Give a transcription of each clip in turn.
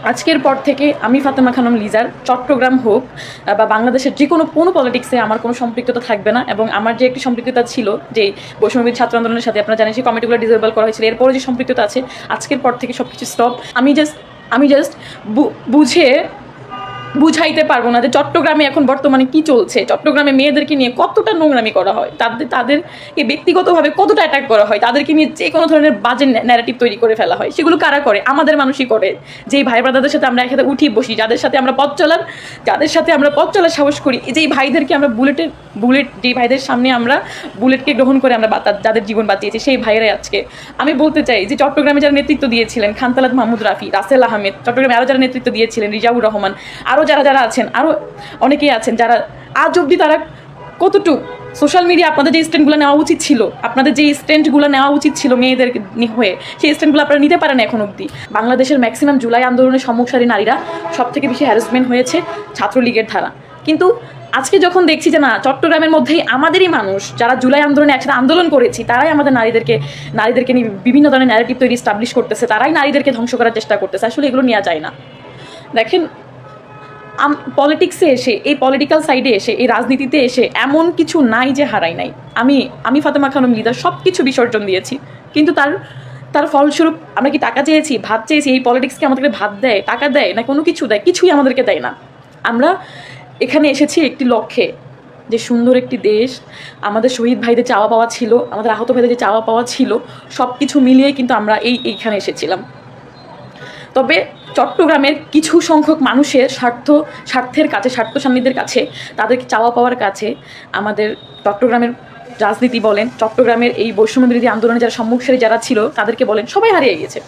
আজকের পর থেকে আমি ফাতেমা খানম লিজার চট্টগ্রাম হোক বা বাংলাদেশের যে কোনো পলিটিক্সে আমার কোনো সম্পৃক্ততা থাকবে না। এবং আমার যে একটি সম্পৃক্ততা ছিল যে বৈষম্যবিরোধী ছাত্র আন্দোলনের সাথে, আপনারা জানেন সেই কমিটিগুলো ডিসেবল করা হয়েছিল, এরপরে যে সম্পৃক্ততা আছে আজকের পর থেকে সব কিছু স্টপ। আমি জাস্ট বুঝাইতে পারবো না যে চট্টগ্রামে এখন বর্তমানে কি চলছে, চট্টগ্রামে মেয়েদেরকে নিয়ে কতটা নোংরামি করা হয়, তাদেরকে ব্যক্তিগতভাবে কতটা অ্যাটাক করা হয়, তাদেরকে নিয়ে যে কোনো ধরনের বাজে ন্যারেটিভ তৈরি করে ফেলা হয়। সেগুলো কারা করে? আমাদের মানুষই করে। যেই ভাই ব্রাদারদের সাথে আমরা একসাথে উঠি বসি, যাদের সাথে আমরা পথ চলার সাহস করি, যেই ভাইদেরকে আমরা যেই ভাইদের সামনে আমরা বুলেটকে গ্রহণ করে আমরা যাদের জীবন বাঁচিয়েছি, সেই ভাইয়েরাই আজকে আমি বলতে চাই যে চট্টগ্রামে যারা নেতৃত্ব দিয়েছিলেন, খানতালাত মাহমুদ রাফি, রাসেল আহমেদ, চট্টগ্রামে আরও যারা নেতৃত্ব দিয়েছিলেন, রিজাউর রহমান, আরও যারা আছেন, আরও অনেকেই আছেন যারা আজ অবধি তারা কতটুকু সোশ্যাল মিডিয়া আপনাদের যে স্ট্যান্ডগুলো নেওয়া উচিত ছিল মেয়েদের হয়ে, সেই স্ট্যান্ডগুলো আপনারা নিতে পারেন এখন অবধি। বাংলাদেশের ম্যাক্সিমাম জুলাই আন্দোলনের সম্মুখসারী নারীরা সব থেকে বেশি হ্যারাসমেন্ট হয়েছে ছাত্রলীগের দ্বারা। কিন্তু আজকে যখন দেখছি যে না, চট্টগ্রামের মধ্যেই আমাদেরই মানুষ যারা জুলাই আন্দোলনে একসাথে আন্দোলন করেছি, তারাই আমাদের নারীদেরকে নিয়ে বিভিন্ন ধরনের ন্যারেটিভ তৈরি এস্টাবলিশ করতেছে, তারাই নারীদেরকে ধ্বংস করার চেষ্টা করতেছে। আসলে এগুলো নেওয়া যায় না। দেখেন, পলিটিক্সে এসে, এই পলিটিক্যাল সাইডে এসে, এই রাজনীতিতে এসে এমন কিছু নাই যে হারাই নাই। আমি ফাতেমা খানম লিজা সব কিছু বিসর্জন দিয়েছি, কিন্তু তার ফলস্বরূপ আমরা কি টাকা চেয়েছি, ভাত চেয়েছি? এই পলিটিক্সকে আমাদেরকে ভাত দেয়, টাকা দেয়, না কোনো কিছু দেয়? কিছুই আমাদেরকে দেয় না। আমরা এখানে এসেছি একটি লক্ষ্যে, যে সুন্দর একটি দেশ, আমাদের শহীদ ভাইদের চাওয়া পাওয়া ছিল, আমাদের আহত ভাইদের যে চাওয়া পাওয়া ছিল, সব কিছু মিলিয়ে কিন্তু আমরা এইখানে এসেছিলাম। তবে চট্টগ্রামের কিছু সংখ্যক মানুষের স্বার্থের কাছে, স্বার্থ সান্নিধ্যের কাছে, তাদেরকে চাওয়া পাওয়ার কাছে আমাদের চট্টগ্রামের রাজনীতি বলেন, চট্টগ্রামের এই বৈষম্য বিরোধী আন্দোলনে যারা সম্মুখসারী যারা ছিল তাদেরকে বলেন, সবাই হারিয়ে গেছে।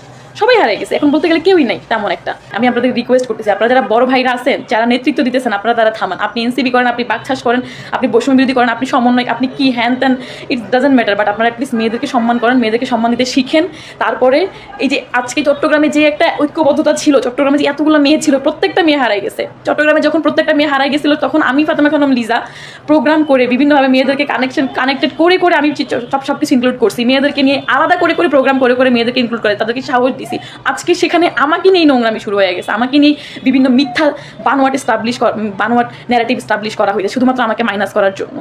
এখন বলতে গেলে কেউই নেই তেমন একটা। আমি আপনাদের রিকোয়েস্ট করতেছি, আপনারা যারা বড় ভাইরা আছেন, যারা নেতৃত্ব দিতেছেন, আপনারা তারা থামান। আপনি এনসিপি করেন, আপনি বাকছাস করেন, আপনি বৈষম্য বিরোধী করেন, আপনি সমন্বয়, আপনি কি হ্যান ত্যান, ইট ডাজেন্ট ম্যাটার, বাট আপনারা অ্যাটলিস্ট মেয়েদেরকে সম্মান করেন, মেয়েদেরকে সম্মান দিতে শিখেন। তারপরে এই যে আজকে চট্টগ্রামে যে একটা ঐক্যবদ্ধতা ছিল, চট্টগ্রামে যে এতগুলো মেয়ে ছিল, প্রত্যেকটা মেয়ে হারাই গেছে। চট্টগ্রামে যখন প্রত্যেকটা মেয়ে হারাই গেছিল, তখন আমি ফাতেমা খানম লিজা প্রোগ্রাম করে বিভিন্নভাবে মেয়েদেরকে কানেক্টেড করে আমি সব কিছু ইনক্লুড করছি। মেয়েদেরকে নিয়ে আলাদা করে প্রোগ্রাম করে মেয়েদেরকে ইনক্লুড করে তাদেরকে সাহস দিছি। আজকে সেখানে আমাকে নিয়েই নোংরামি শুরু হয়ে গেছে, আমাকে নিয়ে বিভিন্ন মিথ্যা বানোয়াট ন্যারেটিভ এস্টাবলিশ করা হয়েছে শুধুমাত্র আমাকে মাইনাস করার জন্য।